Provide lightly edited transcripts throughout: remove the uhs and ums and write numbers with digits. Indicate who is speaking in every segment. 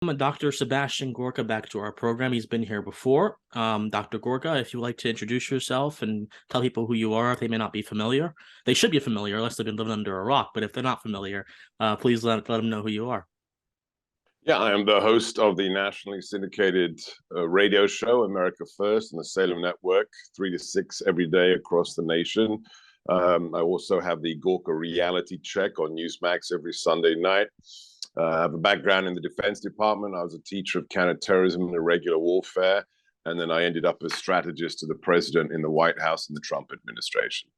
Speaker 1: Dr. Sebastian Gorka back to our program. He's been here before. Dr. Gorka, if you'd like to introduce yourself and tell people who you are, if they may not be familiar. They should be familiar unless they've been living under a rock, but if they're not familiar, please let them know who you are.
Speaker 2: Yeah, I am the host of the nationally syndicated radio show, America First, on the Salem Network, 3 to 6 every day across the nation. I also have the Gorka Reality Check on Newsmax every Sunday night. I have a background in the Defense Department. I was a teacher of counterterrorism and irregular warfare. And then I ended up as strategist to the president in the White House in the Trump administration.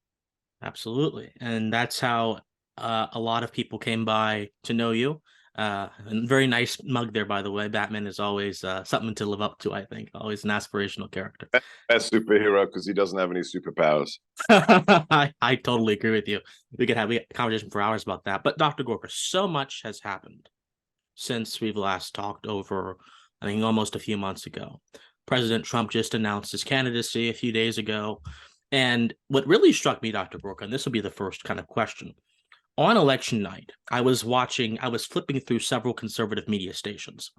Speaker 1: Absolutely. And that's how a lot of people came by to know you. And very nice mug there, by the way. Batman is always something to live up to, I think. Always an aspirational character.
Speaker 2: Best superhero because he doesn't have any superpowers.
Speaker 1: I totally agree with you. We could have a conversation for hours about that. But Dr. Gorka, so much has happened since we've last talked over, I think, almost a few months ago. President Trump just announced his candidacy a few days ago. And what really struck me, Dr. Gorka, and this will be the first kind of question, on election night, I was flipping through several conservative media stations,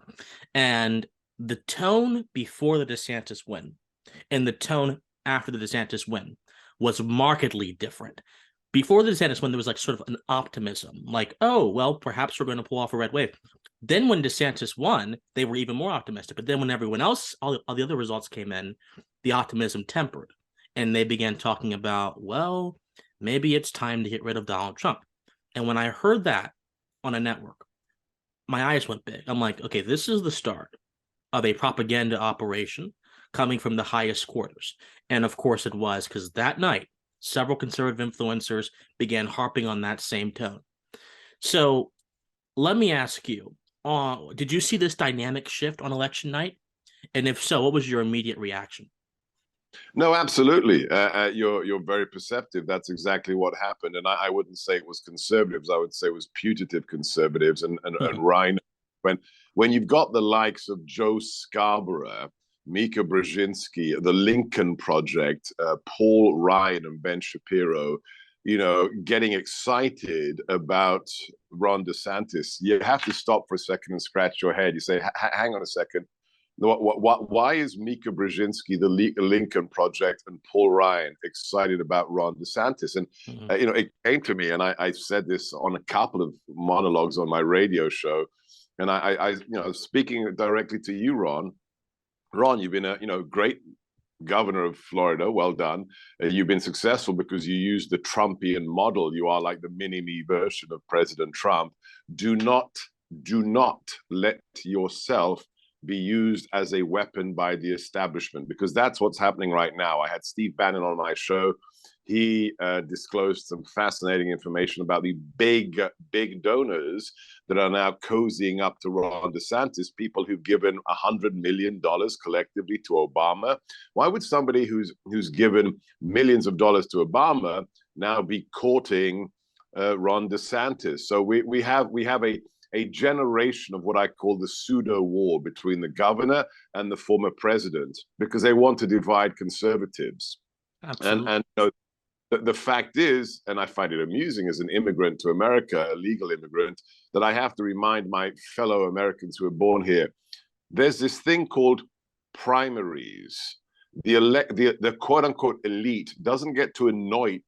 Speaker 1: and the tone before the DeSantis win and the tone after the DeSantis win was markedly different. Before the DeSantis win, there was like sort of an optimism, like, oh, well, perhaps we're going to pull off a red wave. Then when DeSantis won, they were even more optimistic. But then when everyone else, all the other results came in, the optimism tempered. And they began talking about, well, maybe it's time to get rid of Donald Trump. And when I heard that on a network, my eyes went big. I'm like, okay, this is the start of a propaganda operation coming from the highest quarters. And of course it was, because that night, several conservative influencers began harping on that same tone. So let me ask you, did you see this dynamic shift on election night? And if so, what was your immediate reaction?
Speaker 2: No, absolutely. You're very perceptive. That's exactly what happened. And I wouldn't say it was conservatives. I would say it was putative conservatives and Rhino. When you've got the likes of Joe Scarborough, Mika Brzezinski, the Lincoln Project, Paul Ryan and Ben Shapiro, getting excited about Ron DeSantis, you have to stop for a second and scratch your head. You say, hang on a second. Why is Mika Brzezinski, the Lincoln Project, and Paul Ryan excited about Ron DeSantis? And it came to me, and I said this on a couple of monologues on my radio show, and I speaking directly to you, Ron. Ron, you've been a great governor of Florida. Well done. You've been successful because you use the Trumpian model. You are like the mini-me version of President Trump. Do not let yourself be used as a weapon by the establishment, because that's what's happening right now. I had Steve Bannon on my show. He disclosed some fascinating information about the big donors that are now cozying up to Ron DeSantis, people who've given $100 million collectively to Obama. Why would somebody who's given millions of dollars to Obama now be courting Ron DeSantis? So we have a generation of what I call the pseudo war between the governor and the former president, because they want to divide conservatives. Absolutely. And the fact is, and I find it amusing as an immigrant to America, a legal immigrant, that I have to remind my fellow Americans who are born here, there's this thing called primaries. The quote unquote elite doesn't get to anoint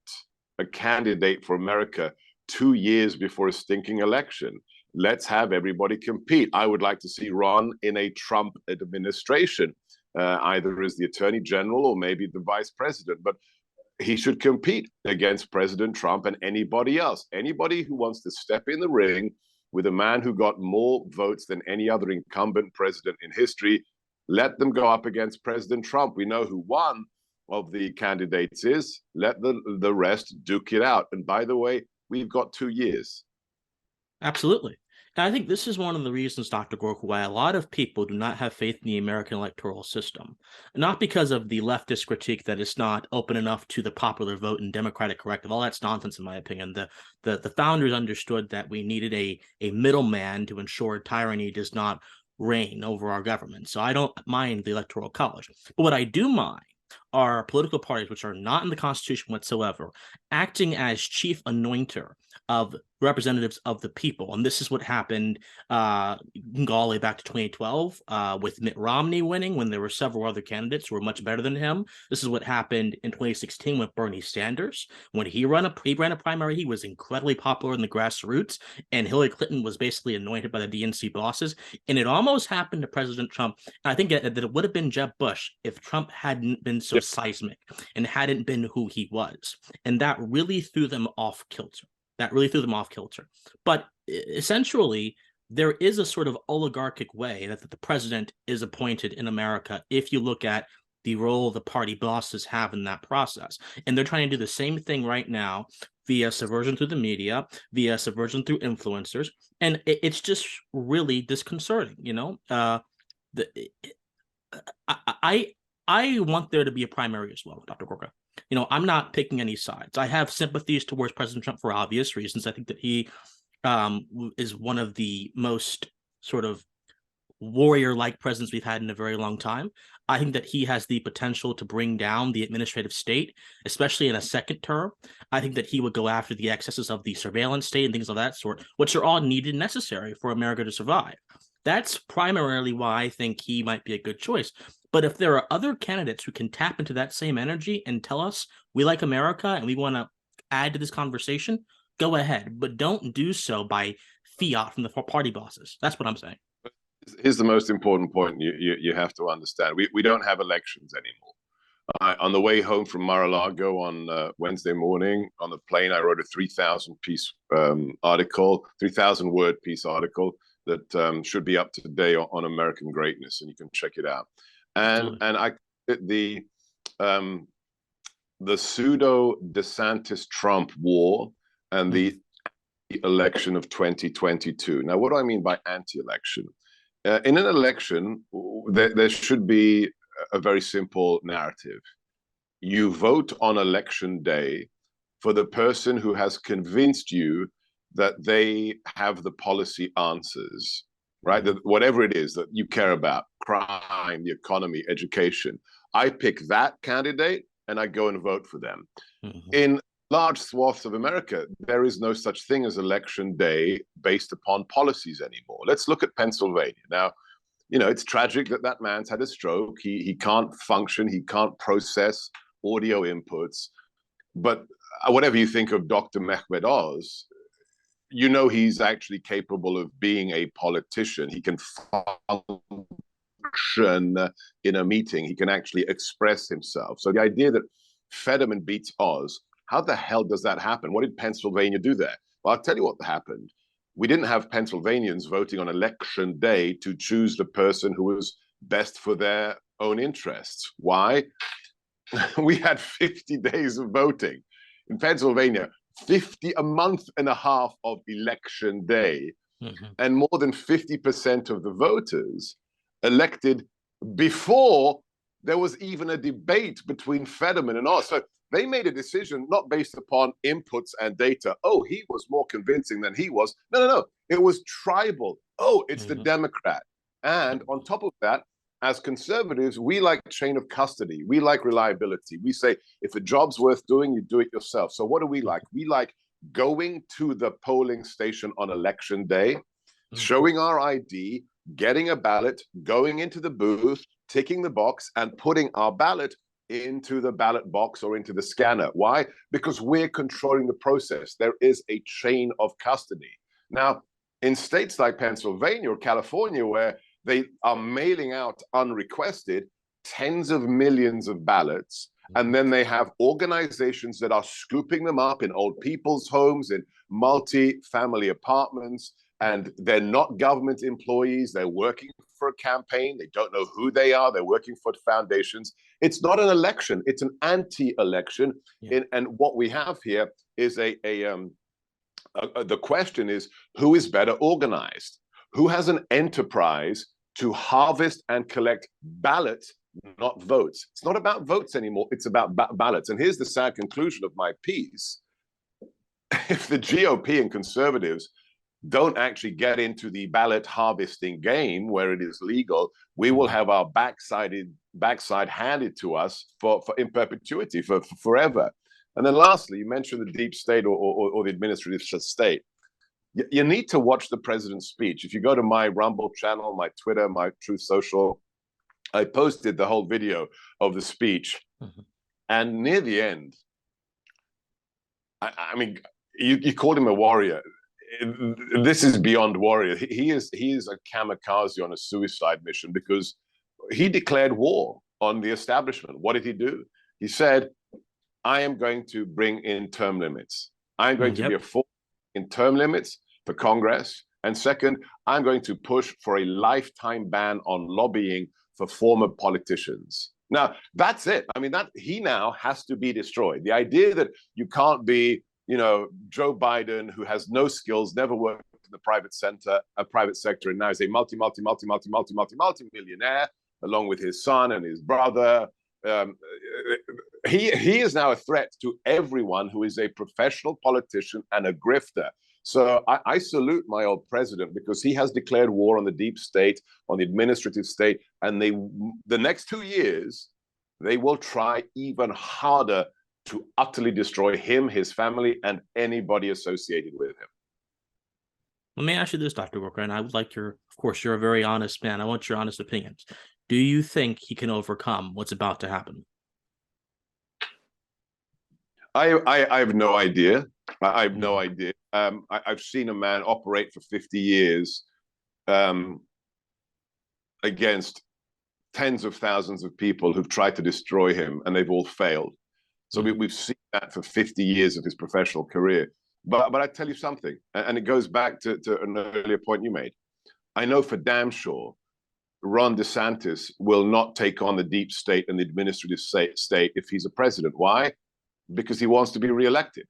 Speaker 2: a candidate for America 2 years before a stinking election. Let's have everybody compete. I would like to see Ron in a Trump administration, either as the attorney general or maybe the vice president. But he should compete against President Trump and anybody else. Anybody who wants to step in the ring with a man who got more votes than any other incumbent president in history, let them go up against President Trump. We know who one of the candidates is. Let the rest duke it out. And by the way, we've got 2 years.
Speaker 1: Absolutely. And I think this is one of the reasons, Dr. Gorka, why a lot of people do not have faith in the American electoral system. Not because of the leftist critique that it's not open enough to the popular vote and democratic corrective. All that's nonsense, in my opinion. The founders understood that we needed a middleman to ensure tyranny does not reign over our government. So I don't mind the Electoral College. But what I do mind are political parties which are not in the Constitution whatsoever, acting as chief anointer of representatives of the people. And this is what happened, you can go all the way back to 2012 with Mitt Romney winning when there were several other candidates who were much better than him. This is what happened in 2016 with Bernie Sanders. When he ran a primary, he was incredibly popular in the grassroots, and Hillary Clinton was basically anointed by the DNC bosses. And it almost happened to President Trump. And I think that it would have been Jeb Bush if Trump hadn't been so seismic and hadn't been who he was. And that really threw them off kilter. But essentially, there is a sort of oligarchic way that the president is appointed in America if you look at the role the party bosses have in that process. And they're trying to do the same thing right now via subversion through the media, via subversion through influencers. And it's just really disconcerting, you know? I want there to be a primary as well, Dr. Gorka. You know, I'm not picking any sides. I have sympathies towards President Trump for obvious reasons. I think that he is one of the most sort of warrior-like presidents we've had in a very long time. I think that he has the potential to bring down the administrative state, especially in a second term. I think that he would go after the excesses of the surveillance state and things of that sort, which are all needed and necessary for America to survive. That's primarily why I think he might be a good choice. But if there are other candidates who can tap into that same energy and tell us we like America and we want to add to this conversation, go ahead. But don't do so by fiat from the party bosses. That's what I'm saying.
Speaker 2: Here's the most important point you have to understand. We don't have elections anymore. On the way home from Mar-a-Lago on Wednesday morning, on the plane, I wrote a 3,000-piece article, 3,000-word piece article that should be up to date on American greatness, and you can check it out. And I the pseudo DeSantis Trump war and the election of 2022. Now, what do I mean by anti-election? In an election, there should be a very simple narrative. You vote on election day for the person who has convinced you that they have the policy answers, right? That whatever it is that you care about, crime, the economy, education, I pick that candidate and I go and vote for them. In large swaths of America, there is no such thing as election day based upon policies anymore. Let's look at Pennsylvania. Now, you know, it's tragic that that man's had a stroke. He can't function. He can't process audio inputs. But whatever you think of Dr. Mehmet Oz, you know he's actually capable of being a politician. He can function in a meeting. He can actually express himself. So the idea that Fetterman beats Oz, how the hell does that happen? What did Pennsylvania do there? Well, I'll tell you what happened. We didn't have Pennsylvanians voting on election day to choose the person who was best for their own interests. Why? We had 50 days of voting. In Pennsylvania, a month and a half of election day, and more than 50% of the voters elected before there was even a debate between Fetterman and Oz. So they made a decision not based upon inputs and data. Oh, he was more convincing than he was. No. It was tribal. Oh, it's the Democrat. And on top of that, as conservatives, we like chain of custody. We like reliability. We say, if a job's worth doing, you do it yourself. So what do we like? We like going to the polling station on election day, showing our ID, getting a ballot, going into the booth, ticking the box, and putting our ballot into the ballot box or into the scanner. Why? Because we're controlling the process. There is a chain of custody. Now, in states like Pennsylvania or California, where they are mailing out unrequested tens of millions of ballots, and then they have organizations that are scooping them up in old people's homes, in multi-family apartments, and they're not government employees. They're working for a campaign. They don't know who they are. They're working for foundations. It's not an election. It's an anti-election. And what we have here is the question is, who is better organized? Who has an enterprise to harvest and collect ballots, not votes? It's not about votes anymore. It's about ballots. And here's the sad conclusion of my piece. If the GOP and conservatives don't actually get into the ballot harvesting game where it is legal, we will have our backside handed to us for in perpetuity, for forever. And then lastly, you mentioned the deep state or the administrative state. You need to watch the president's speech. If you go to my Rumble channel, my Twitter, my Truth Social, I posted the whole video of the speech. Mm-hmm. And near the end, I mean, you called him a warrior. This is beyond warrior. He is a kamikaze on a suicide mission, because he declared war on the establishment. What did he do? He said, I am going to bring in term limits. I'm going to be a force in term limits for Congress. And second, I'm going to push for a lifetime ban on lobbying for former politicians. Now, that's it. I mean, that he now has to be destroyed. The idea that you can't be, Joe Biden, who has no skills, never worked in the private sector, and now is a multi-millionaire, along with his son and his brother. He is now a threat to everyone who is a professional politician and a grifter. So I salute my old president, because he has declared war on the deep state, on the administrative state, and the next 2 years, they will try even harder to utterly destroy him, his family, and anybody associated with him.
Speaker 1: Let me ask you this, Dr. Gorka, and I would like of course, you're a very honest man. I want your honest opinions. Do you think he can overcome what's about to happen?
Speaker 2: I have no idea. I have no idea. I've seen a man operate for 50 years against tens of thousands of people who've tried to destroy him, and they've all failed. So we've seen that for 50 years of his professional career. But I tell you something, and it goes back to an earlier point you made. I know for damn sure Ron DeSantis will not take on the deep state and the administrative state if he's a president. Why? Because he wants to be reelected.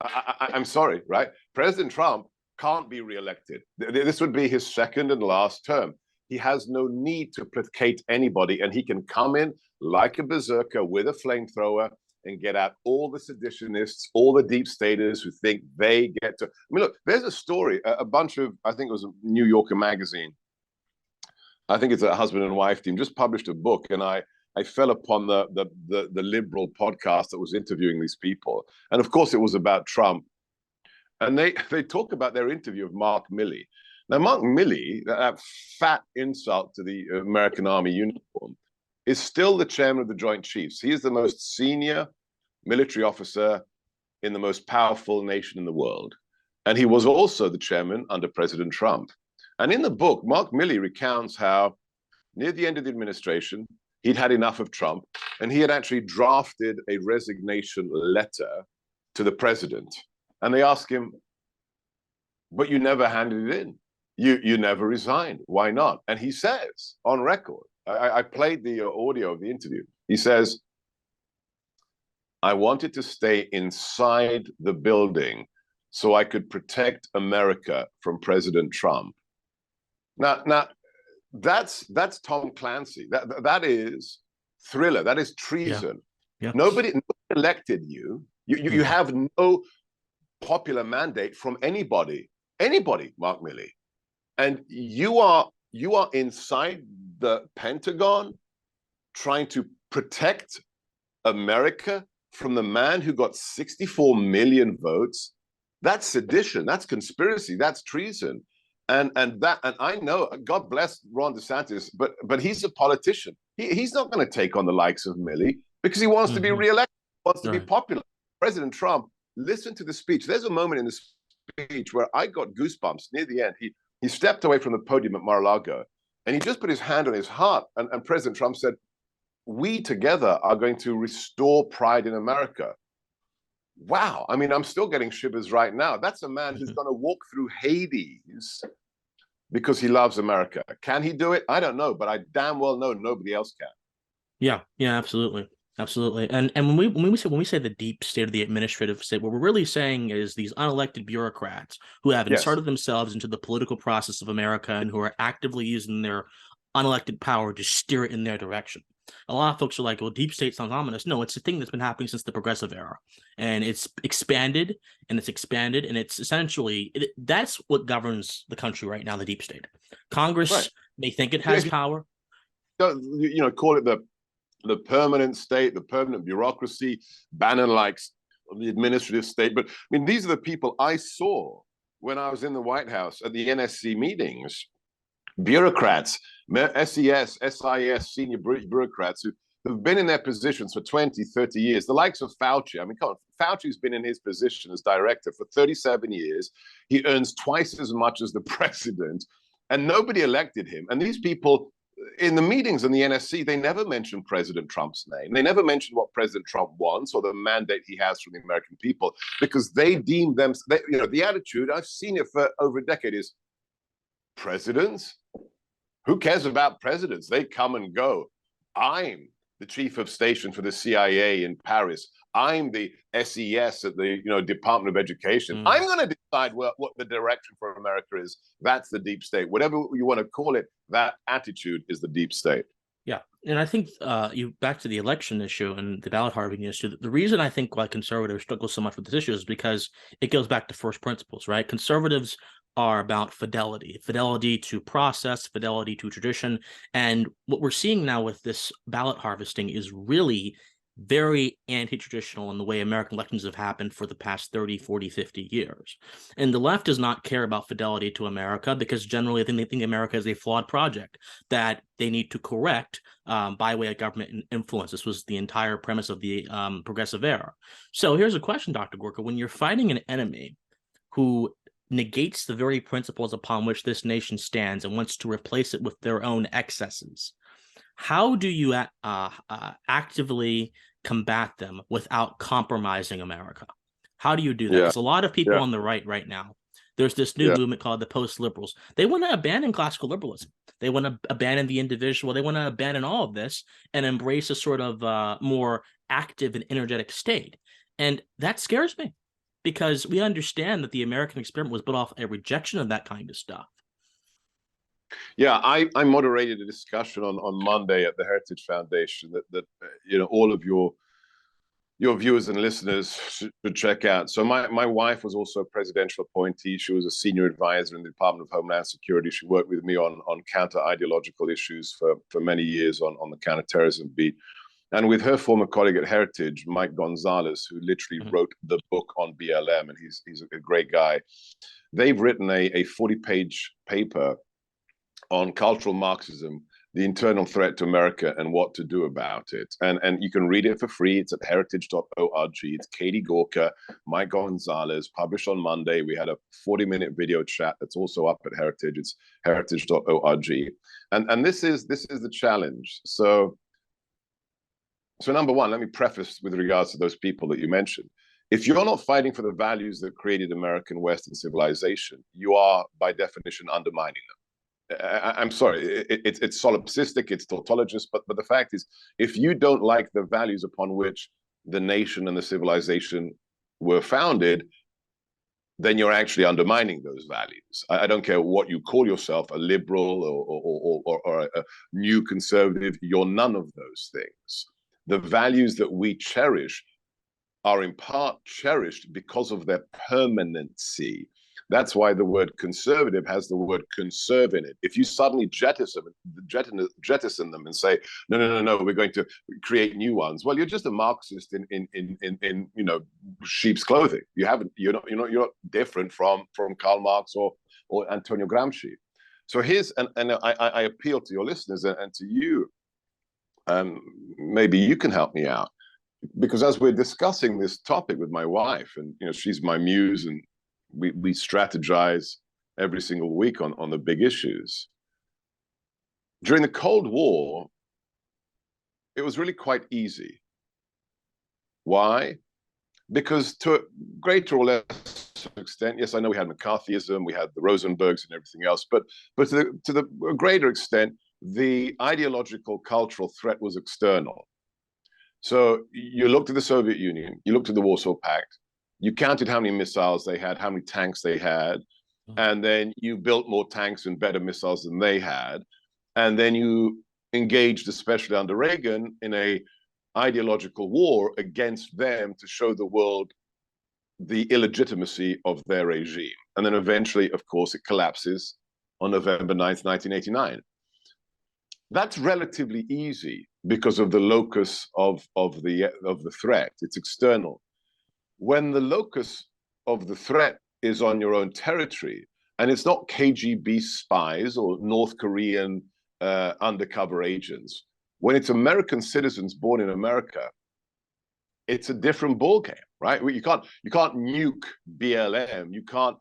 Speaker 2: I'm sorry, right? President Trump can't be reelected. This would be his second and last term. He has no need to placate anybody, and he can come in like a berserker with a flamethrower and get out all the seditionists, all the deep staters who think they get to. I mean, look, there's a story, a bunch of, I think it was a New Yorker magazine. I think it's a husband and wife team, just published a book, and I fell upon the liberal podcast that was interviewing these people. And of course, it was about Trump. And they talk about their interview of Mark Milley. Now, Mark Milley, that fat insult to the American Army uniform, is still the chairman of the Joint Chiefs. He is the most senior military officer in the most powerful nation in the world. And he was also the chairman under President Trump. And in the book, Mark Milley recounts how near the end of the administration, he'd had enough of Trump, and he had actually drafted a resignation letter to the president. And they asked him, but you never handed it in. You never resigned. Why not? And he says on record, I played the audio of the interview. He says, I wanted to stay inside the building so I could protect America from President Trump. Now that's Tom Clancy. That is thriller. That is treason. Yeah. Nobody elected you. You have no popular mandate from anybody, Mark Milley. And you are inside the Pentagon trying to protect America from the man who got 64 million votes. That's sedition. That's conspiracy. That's treason. And I know, God bless Ron DeSantis, but he's a politician. He's not going to take on the likes of Milley because he wants to be reelected, wants to be popular. President Trump, listen to the speech. There's a moment in the speech where I got goosebumps near the end. He stepped away from the podium at Mar-a-Lago, and he just put his hand on his heart. And President Trump said, we together are going to restore pride in America. Wow. I mean, I'm still getting shivers right now. That's a man who's going to walk through Hades because he loves America. Can he do it? I don't know, but I damn well know nobody else can.
Speaker 1: Yeah, absolutely. Absolutely. And when we say the deep state of the administrative state, what we're really saying is these unelected bureaucrats who have inserted themselves into the political process of America and who are actively using their unelected power to steer it in their direction. A lot of folks are like, well, deep state sounds ominous. No, it's a thing that's been happening since the progressive era. And it's expanded, and it's essentially, that's what governs the country right now, the deep state. Congress may think it has power.
Speaker 2: Call it the permanent state, the permanent bureaucracy. Bannon likes the administrative state. But I mean, these are the people I saw when I was in the White House at the NSC meetings. Bureaucrats, SES, SIS, senior bureaucrats who've been in their positions for 20, 30 years. The likes of Fauci. I mean, come on, Fauci's been in his position as director for 37 years. He earns twice as much as the president, and nobody elected him. And these people, in the meetings in the NSC, they never mentioned President Trump's name. They never mentioned what President Trump wants or the mandate he has from the American people, because they deem them, the attitude, I've seen it for over a decade, is presidents? Who cares about presidents? They come and go. I'm the chief of station for the CIA in Paris. I'm the SES at the Department of Education. I'm going to decide what the direction for America is. That's the deep state. Whatever you want to call it, that attitude is the deep state.
Speaker 1: Yeah, and I think you back to the election issue and the ballot harvesting issue. The reason I think why conservatives struggle so much with this issue is because it goes back to first principles, right? Conservatives are about fidelity to process, fidelity to tradition. And what we're seeing now with this ballot harvesting is really very anti-traditional in the way American elections have happened for the past 30, 40, 50 years. And the left does not care about fidelity to America because generally they think America is a flawed project that they need to correct by way of government influence. This was the entire premise of the progressive era. So here's a question, Dr. Gorka. When you're fighting an enemy who negates the very principles upon which this nation stands and wants to replace it with their own excesses, how do you actively combat them without compromising America? How do you do that? Because a lot of people on the right now, there's this new movement called the post-liberals. They want to abandon classical liberalism. They want to abandon the individual. They want to abandon all of this and embrace a sort of more active and energetic state. And that scares me, because we understand that the American experiment was built off a rejection of that kind of stuff.
Speaker 2: Yeah, I moderated a discussion on Monday at the Heritage Foundation that all of your viewers and listeners should check out. So my wife was also a presidential appointee. She was a senior advisor in the Department of Homeland Security. She worked with me on counter-ideological issues for many years on the counterterrorism beat. And with her former colleague at Heritage, Mike Gonzalez, who literally wrote the book on BLM, and he's a great guy, they've written a 40-page paper on cultural Marxism, the internal threat to America and what to do about it. And you can read it for free. It's at heritage.org. It's Katie Gorka, Mike Gonzalez, published on Monday. We had a 40-minute video chat that's also up at Heritage. It's heritage.org. And this is the challenge. So number one, let me preface with regards to those people that you mentioned. If you're not fighting for the values that created American Western civilization, you are by definition undermining them. I'm sorry, it's solipsistic, it's tautologist, but the fact is, if you don't like the values upon which the nation and the civilization were founded, then you're actually undermining those values. I don't care what you call yourself, a liberal or a new conservative, you're none of those things. The values that we cherish are in part cherished because of their permanency. That's why the word conservative has the word conserve in it. If you suddenly jettison them and say, no, we're going to create new ones, well, you're just a Marxist in sheep's clothing. You're not different from Karl Marx or Antonio Gramsci. So here's and I appeal to your listeners and to you. Maybe you can help me out, because as we're discussing this topic with my wife, and she's my muse, and we strategize every single week on the big issues. During the Cold War, it was really quite easy. Why? Because to a greater or less extent, yes, I know we had McCarthyism, we had the Rosenbergs and everything else, but to the greater extent, the ideological cultural threat was external. So you looked at the Soviet Union, you looked at the Warsaw Pact, you counted how many missiles they had, how many tanks they had, and then you built more tanks and better missiles than they had. And then you engaged, especially under Reagan, in a ideological war against them to show the world the illegitimacy of their regime. And then eventually, of course, it collapses on November 9th, 1989. That's relatively easy because of the locus of the threat. It's external. when the locus of the threat is on your own territory, and it's not KGB spies or North Korean undercover agents, when it's American citizens born in America, it's a different ballgame, right? You can't nuke BLM, you can't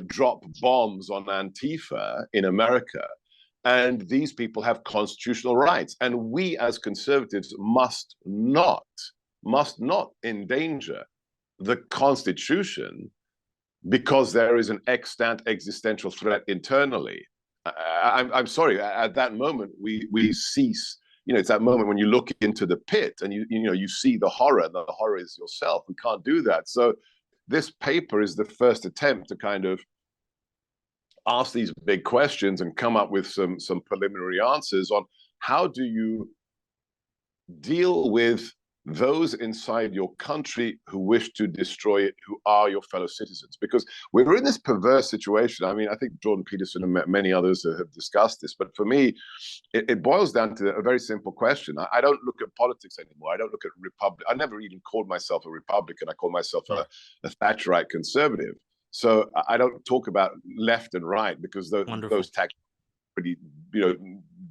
Speaker 2: drop bombs on Antifa in America, and these people have constitutional rights, and we as conservatives must not endanger the Constitution because there is an extant existential threat internally. I'm sorry. At that moment, we cease. It's that moment when you look into the pit and you see the horror. The horror is yourself. We can't do that. So this paper is the first attempt to kind of ask these big questions and come up with some preliminary answers on how do you deal with those inside your country who wish to destroy it, who are your fellow citizens. Because we're in this perverse situation. I mean, I think Jordan Peterson and many others have discussed this, but for me, it boils down to a very simple question. I don't look at politics anymore. I don't look at Republic. I never even called myself a Republican. I call myself a Thatcherite conservative. So I don't talk about left and right because those tactics pretty,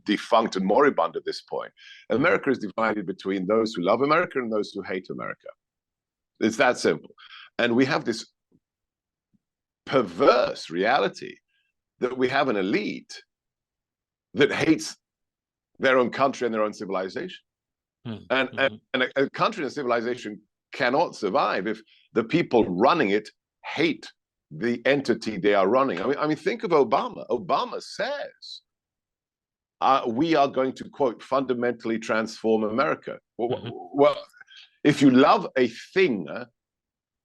Speaker 2: defunct and moribund at this point. America is divided between those who love America and those who hate America. It's that simple. And we have this perverse reality that we have an elite that hates their own country and their own civilization. And a country and a civilization cannot survive if the people running it hate the entity they are running. I mean, think of Obama. Obama says, we are going to, quote, fundamentally transform America. Well, if you love a thing,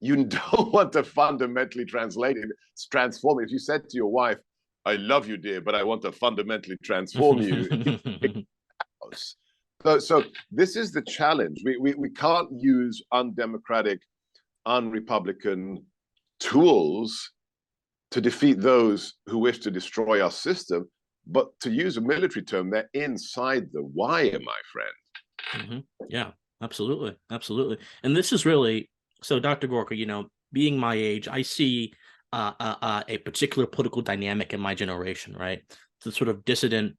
Speaker 2: you don't want to fundamentally transform it. If you said to your wife, I love you, dear, but I want to fundamentally transform you. So this is the challenge. We can't use undemocratic, unrepublican tools to defeat those who wish to destroy our system, but to use a military term, they're inside the wire, my friend.
Speaker 1: Yeah, absolutely. And this is really, so Dr. Gorka, being my age, I see a particular political dynamic in my generation, right? The sort of dissident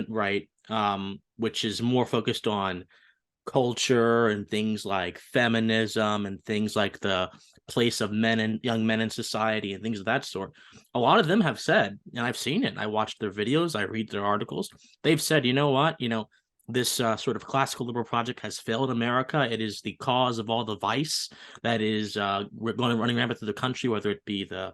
Speaker 1: right, which is more focused on culture and things like feminism and things like the place of men and young men in society and things of that sort. A lot of them have said, and I've seen it, I watched their videos, I read their articles, they've said, you know what, this sort of classical liberal project has failed America. It is the cause of all the vice that is running rampant through the country, whether it be the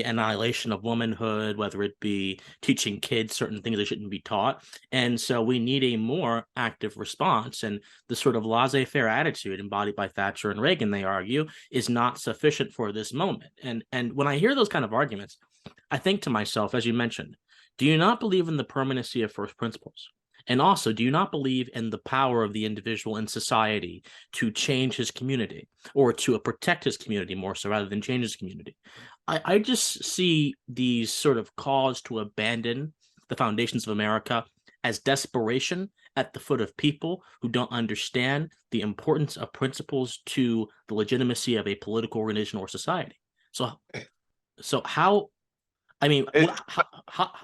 Speaker 1: annihilation of womanhood, whether it be teaching kids certain things they shouldn't be taught. And so we need a more active response. And the sort of laissez-faire attitude embodied by Thatcher and Reagan, they argue, is not sufficient for this moment. And when I hear those kind of arguments, I think to myself, as you mentioned, do you not believe in the permanency of first principles? And also, do you not believe in the power of the individual in society to change his community or to protect his community more so rather than change his community? I just see these sort of calls to abandon the foundations of America as desperation at the foot of people who don't understand the importance of principles to the legitimacy of a political organization or society. So how... I mean,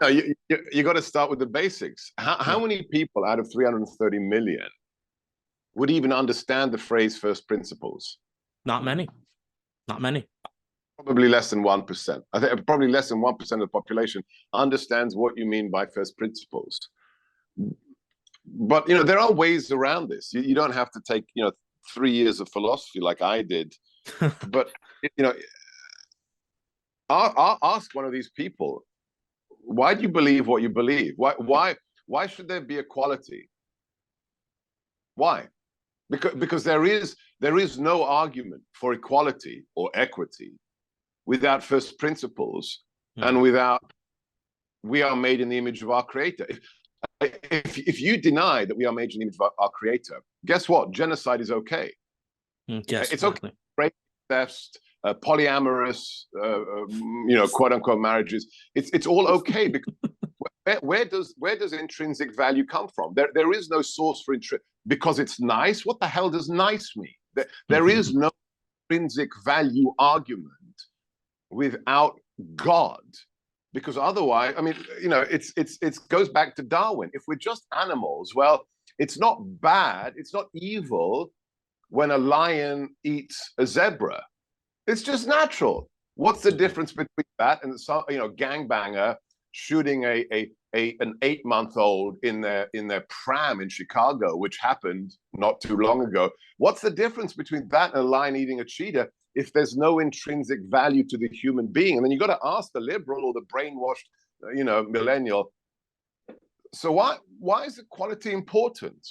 Speaker 2: no, you got to start with the basics. How many people out of 330 million would even understand the phrase first principles?
Speaker 1: Not many.
Speaker 2: Probably less than 1%. I think probably less than 1% of the population understands what you mean by first principles. But, there are ways around this. You don't have to take, 3 years of philosophy like I did. But, ask one of these people, why do you believe what you believe? Why should there be equality? Why? Because there is no argument for equality or equity without first principles and without we are made in the image of our creator. If you deny that we are made in the image of our creator, guess what? Genocide is okay.
Speaker 1: Yes,
Speaker 2: it's okay. Rape, theft, polyamorous, quote unquote marriages. It's all okay because where does intrinsic value come from? There is no source for because it's nice. What the hell does nice mean? There is no intrinsic value argument without God, because otherwise, I mean, you know, it goes back to Darwin. If we're just animals, well, it's not bad, it's not evil when a lion eats a zebra. It's just natural. What's the difference between that and some, you know, gangbanger shooting an 8-month-old in their pram in Chicago, which happened not too long ago? What's the difference between that and a lion eating a cheetah if there's no intrinsic value to the human being? And then you got to ask the liberal or the brainwashed, you know, millennial. So why is equality important?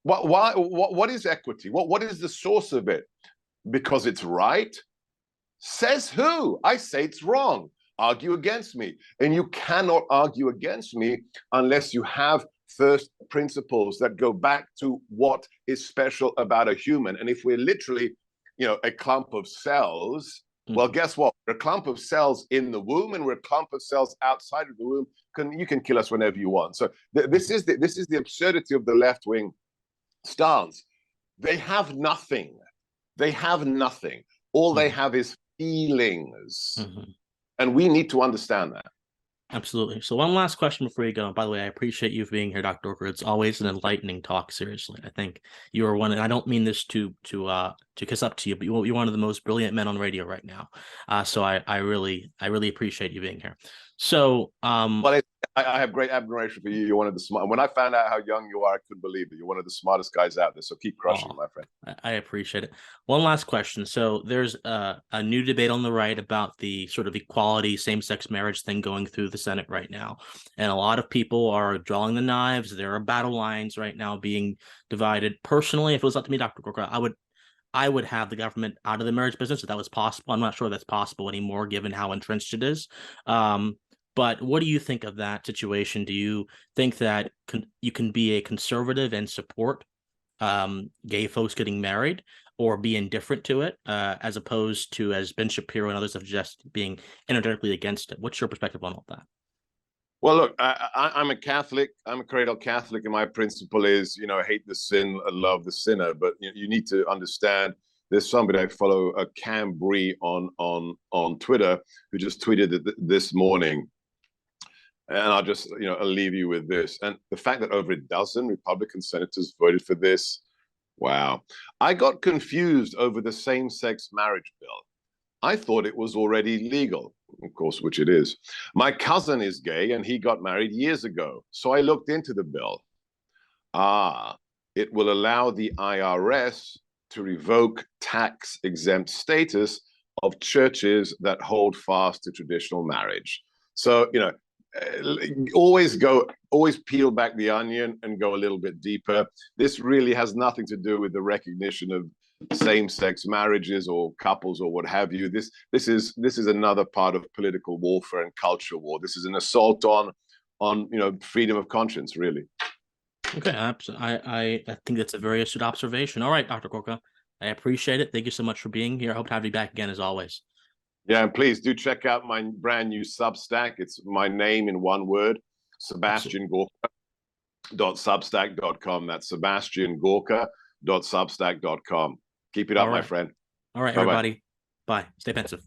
Speaker 2: What is equity? What is the source of it? Because it's right? Says who? I say it's wrong. Argue against me. And you cannot argue against me unless you have first principles that go back to what is special about a human. And if we're literally, you know, a clump of cells, well, guess what? We're a clump of cells in the womb, and we're a clump of cells outside of the womb. You can kill us whenever you want. So this is the absurdity of the left-wing stance. They have nothing. They have nothing. All they have is feelings. And we need to understand that.
Speaker 1: Absolutely. So one last question before you go. By the way, I appreciate you being here, Dr. Gorka. It's always an enlightening talk, seriously. I think you are one, and I don't mean this to kiss up to you, but you're one of the most brilliant men on radio right now. So I really appreciate you being here. So
Speaker 2: well, I have great admiration for you. You're one of the smart. When I found out how young you are, I couldn't believe it. You're one of the smartest guys out there. So keep crushing, my friend.
Speaker 1: I appreciate it. One last question. So there's a new debate on the right about the sort of equality, same-sex marriage thing going through the Senate right now. And a lot of people are drawing the knives. There are battle lines right now being divided. Personally, if it was up to me, Dr. Gorka, I would have the government out of the marriage business if that was possible. I'm not sure that's possible anymore, given how entrenched it is. But what do you think of that situation? Do you think that you can be a conservative and support gay folks getting married, or be indifferent to it, as opposed to, as Ben Shapiro and others have suggested, being energetically against it? What's your perspective on all that?
Speaker 2: Well, look, I'm a Catholic. I'm a cradle Catholic, and my principle is, you know, hate the sin and love the sinner. But you need to understand. There's somebody I follow, a Cam Bree on Twitter, who just tweeted it this morning. And I'll just, you know, I'll leave you with this. And the fact that over a dozen Republican senators voted for this, wow. I got confused over the same-sex marriage bill. I thought it was already legal, of course, which it is. My cousin is gay, and he got married years ago. So I looked into the bill. It will allow the IRS to revoke tax-exempt status of churches that hold fast to traditional marriage. So, you know, always peel back the onion and go a little bit deeper. This really has nothing to do with the recognition of same-sex marriages or couples or what have you. This is another part of political warfare and culture war. This is an assault on you know, freedom of conscience, really.
Speaker 1: Okay, I think that's a very astute observation. All right, Dr. Gorka, I appreciate it. Thank you so much for being here. I hope to have you back again, as always.
Speaker 2: Yeah, and please do check out my brand new Substack. It's my name in one word, SebastianGorka.substack.com. That's SebastianGorka.substack.com. Keep it up, my friend.
Speaker 1: All right, everybody. Bye. Stay pensive.